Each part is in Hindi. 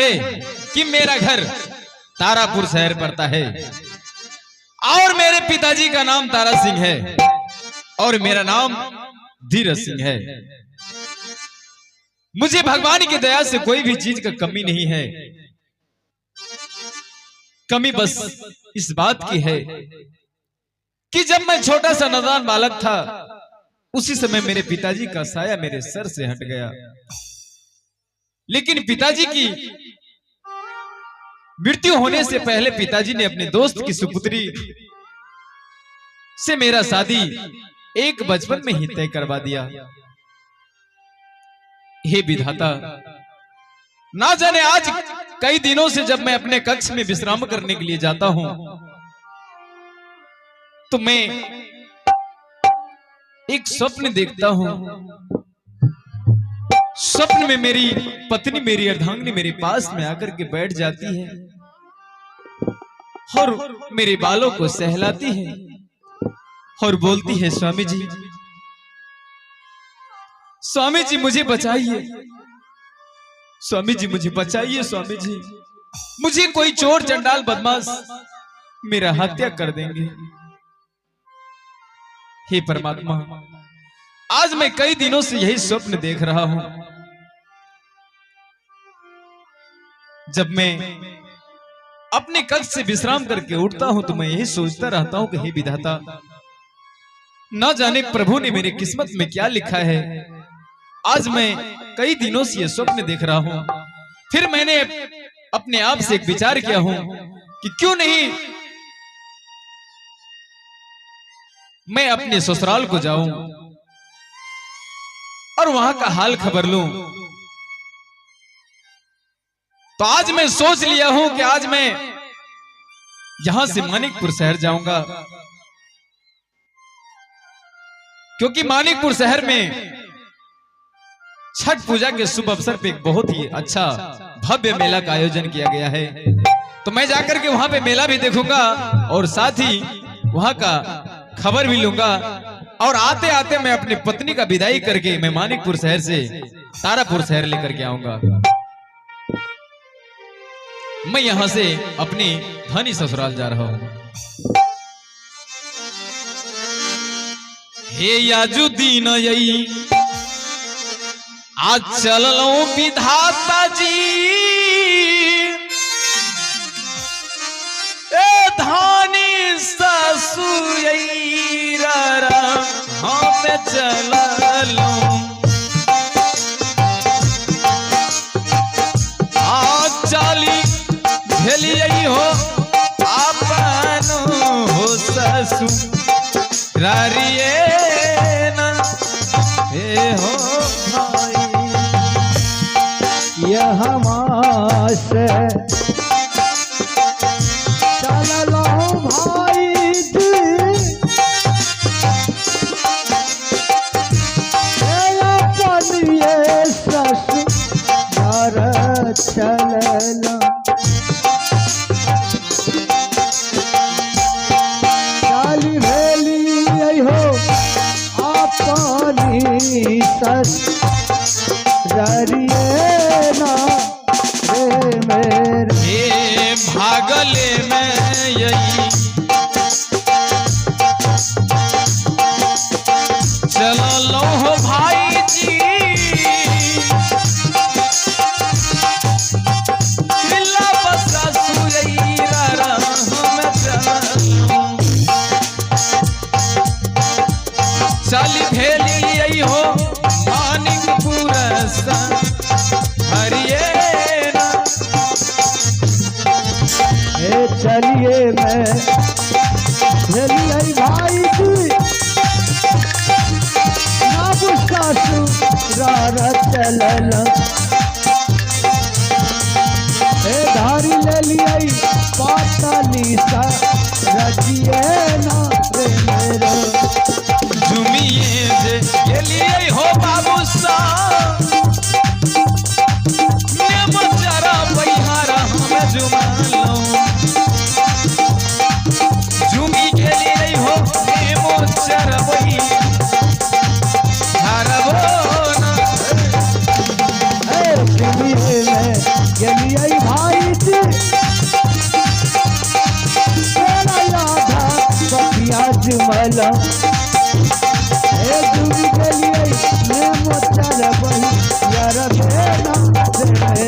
है कि मेरा घर तारापुर शहर पड़ता है और मेरे पिताजी का नाम तारा सिंह है और मेरा नाम धीरज सिंह है। मुझे भगवान की दया से कोई भी चीज का कमी नहीं है। कमी बस इस बात की है कि जब मैं छोटा सा नादान बालक था उसी समय मेरे पिताजी का साया मेरे सर से हट गया। लेकिन पिताजी की मृत्यु होने से पहले पिताजी ने अपने दोस्त की सुपुत्री से मेरा शादी एक बचपन में ही तय करवा दिया। हे विधाता, ना जाने आज कई दिनों से जब मैं अपने कक्ष में विश्राम करने के लिए जाता हूं तो मैं एक स्वप्न देखता हूं। स्वप्न में मेरी पत्नी, मेरी अर्धांगिनी मेरे पास में आकर के बैठ जाती है और मेरे बालों को सहलाती है और बोलती है, स्वामी जी, स्वामी जी मुझे बचाइए, स्वामी जी मुझे बचाइए, स्वामी जी मुझे कोई चोर चंडाल बदमाश मेरा हत्या कर देंगे। हे परमात्मा, आज मैं कई दिनों से यही स्वप्न देख रहा हूं। जब मैं अपने कक्ष से विश्राम करके उठता हूं तो मैं यही सोचता रहता हूं कि हे विधाता, ना जाने प्रभु ने मेरी किस्मत में क्या लिखा है। आज मैं कई दिनों से यह स्वप्न देख रहा हूं। फिर मैंने अपने आप से एक विचार किया हूं कि क्यों नहीं मैं अपने ससुराल को जाऊं और वहां का हाल खबर लूं। तो आज मैं सोच लिया हूं कि आज मैं यहां से मानिकपुर शहर जाऊंगा, क्योंकि मानिकपुर शहर में छठ पूजा के शुभ अवसर पे एक बहुत ही अच्छा भव्य मेला का आयोजन किया गया है। तो मैं जाकर के वहां पे मेला भी देखूंगा और साथ ही वहां का खबर भी लूंगा और आते आते मैं अपनी पत्नी का विदाई करके मैं मानिकपुर शहर से तारापुर शहर लेकर के आऊंगा। मैं यहां से अपनी धनी ससुराल जा रहा हूं। हे याजुद्दीन यही आज चल लो विधाता जी, ए धानी ससुरैरा हम चल लो। आज चली भेलिए हो आपन हो ससुरारिए ना हे हो भाई, यह मासे चल लो भाई जी, पनिए ससुरार चलना। चाली भेली हो अपनी ससुरारिए ना रे मेरे भागले में यही चलो लो हो भाई जी, चाली भेली यही हो मानिकपुर हरिये ना। चलिए मैं भेलिए भाई जी, ना ससुरार चलना। धारी ले लिये पातली सा रजिए ना रे मेरे, झुमिए जे ये लिए हो बाबू सा मचारा बहिहारा हम झुमा लो। झुमी के लिए हो मोचर बही हरबो ना। झुमिए में ये लिए कमला हे जुग गलिए नेमो चरबही यार देना रे मेरे।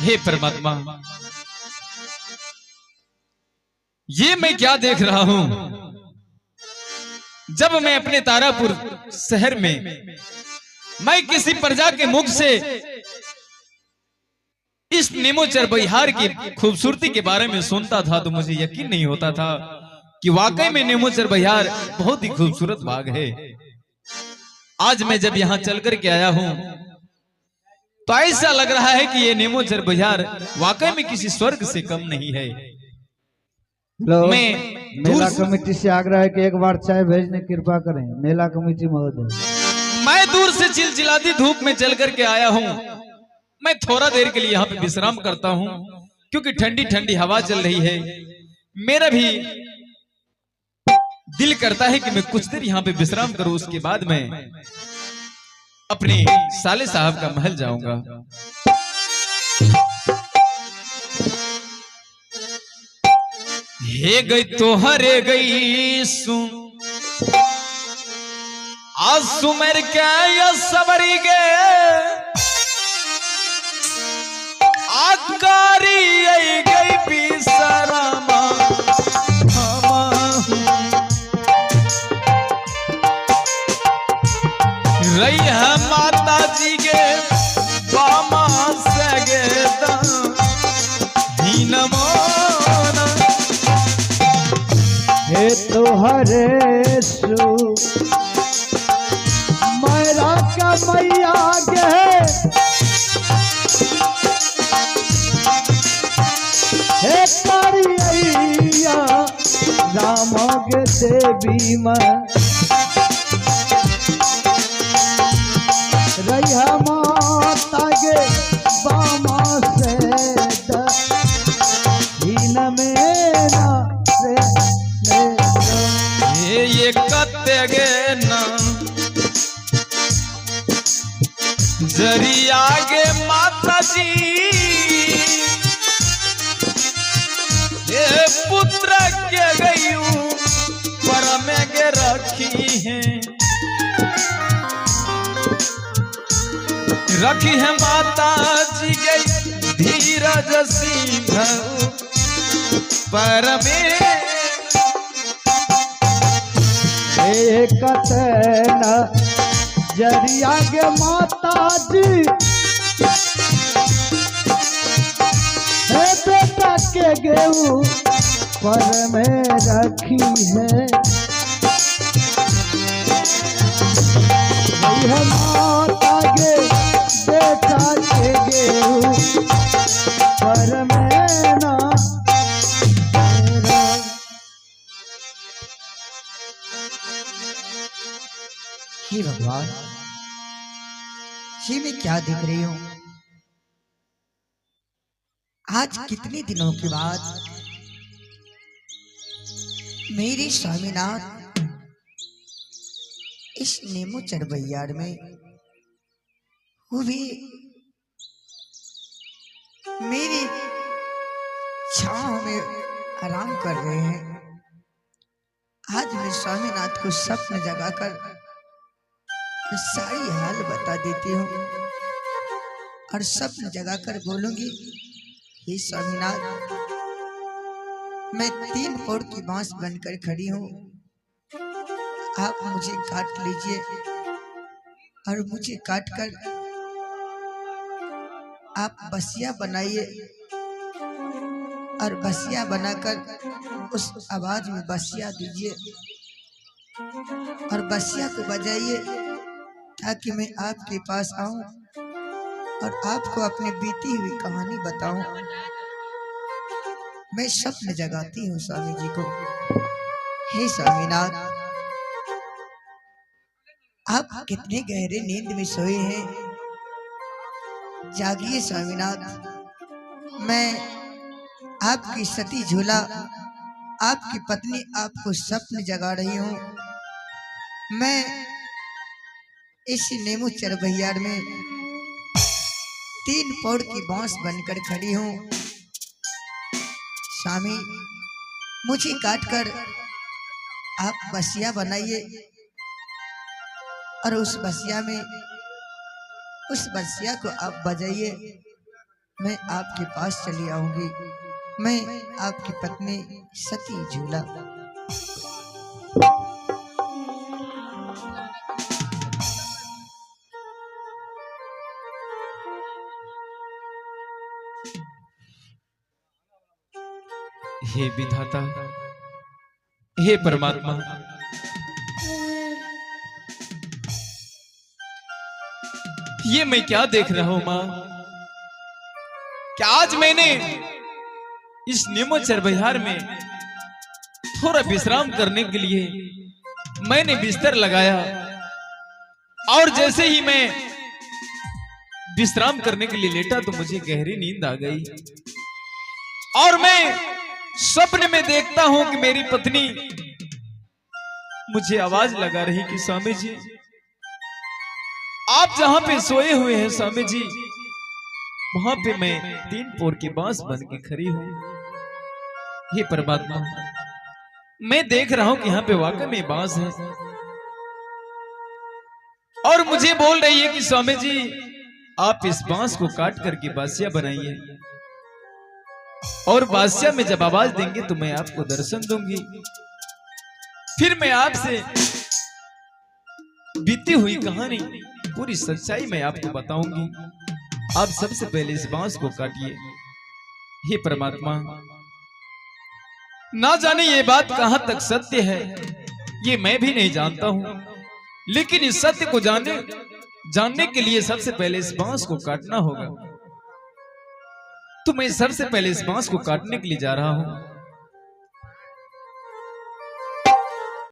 हे परमात्मा, ये मैं क्या देख रहा हूं? जब मैं अपने तारापुर शहर में मैं किसी प्रजा के मुख से इस नेमोचर बहियार की खूबसूरती के बारे में सुनता था तो मुझे यकीन नहीं होता था कि वाकई में नेमोचर बहियार बहुत ही खूबसूरत बाग है। आज मैं जब यहां चल कर के आया हूं तो ऐसा लग रहा है कि ये नेमोचर बहियार वाकई में किसी स्वर्ग से कम नहीं है। मैं मेला कमेटी से आग्रह है कि एक बार चाय भेजने कृपा करें। मेला कमेटी महोदय, मैं दूर से चिलचिलाती धूप में चल करके आया हूं। मैं थोड़ा देर के लिए यहाँ पे विश्राम करता हूं क्योंकि ठंडी ठंडी हवा चल रही है। मेरा भी दिल करता है कि मैं कुछ देर यहाँ पे विश्राम करूं, उसके बाद मैं अपने साले साहब का महल जाऊंगा। हे गई तो हरे गई सुन आज सुमेर के या सबरी गे आकारी आई गई बिसरामा रही है माता जी के बामा से गे नमोना हे तो हरे सु मेरा का मैया गे हे तारिया राम गे देवी मैं रैया माता गे बामा से दीन मेरा ये कत्ते गे ना जरिया गे माता जी ये पुत्र के गई पर में गे रखी है माता जी गई धीरज सिंह पर में कतना जरिया गे माता जी हे बेटा के गेहूं पर में रखी है माता गे बेटा के गेहूं पर में ना हे भगवान, ये मैं क्या देख रही हूं? आज कितने दिनों के बाद मेरे स्वामीनाथ इस नेमोचर बहियार में वो भी मेरी छांव में आराम कर रहे हैं। आज मैं स्वामीनाथ को स्वप्न जगाकर सारी हाल बता देती हूँ और स्वप्न जगाकर बोलूंगी, हे स्वामीनाथ, मैं 3 पोड़ की बांस बनकर खड़ी हूँ, आप मुझे काट लीजिए और मुझे काटकर आप बसिया बनाइए और बसिया बनाकर उस आवाज में बसिया दीजिए और बसिया को बजाइए ताकि मैं आपके पास आऊं और आपको अपनी बीती हुई कहानी बताऊं। मैं स्वप्न जगाती हूँ स्वामी जी को। हे स्वामीनाथ, आप कितने गहरे नींद में सोए हैं, जागिए स्वामीनाथ। मैं आपकी सती झूला, आपकी पत्नी आपको स्वप्न जगा रही हूँ। मैं इस नेमोचर बहियार में 3 पौड़ की बांस बनकर खड़ी हूँ। स्वामी, मुझे काट कर आप बसिया बनाइए और उस बसिया को आप बजाइए। मैं आपके पास चली आऊंगी। मैं आपकी पत्नी सती झूला। हे विधाता, हे परमात्मा, ये मैं क्या देख रहा हूं मां? क्या आज मैंने इस नीमो चरबहियार में थोड़ा विश्राम करने के लिए मैंने बिस्तर लगाया और जैसे ही मैं विश्राम करने के लिए लेटा तो मुझे गहरी नींद आ गई और मैं स्वप्न में देखता हूं कि मेरी पत्नी मुझे आवाज लगा रही कि स्वामी जी, आप जहां पे सोए हुए हैं स्वामी जी, वहां पे मैं 3 पोर की बांस बन के खड़ी हूं। हे परमात्मा, मैं देख रहा हूं कि यहां पे वाकई में बांस है और मुझे बोल रही है कि स्वामी जी, आप इस बांस को काट करके बासिया बनाइए और बादशाह में जब आवाज देंगे तो मैं आपको दर्शन दूंगी। फिर मैं आपसे बीती हुई कहानी, पूरी सच्चाई मैं आपको बताऊंगी। आप सबसे पहले इस बांस को काटिए। हे परमात्मा, ना जाने ये बात कहां तक सत्य है, ये मैं भी नहीं जानता हूं, लेकिन इस सत्य को जानने के लिए सबसे पहले इस बांस को काटना होगा। तो मैं सबसे पहले इस बांस को काटने के लिए जा रहा हूं।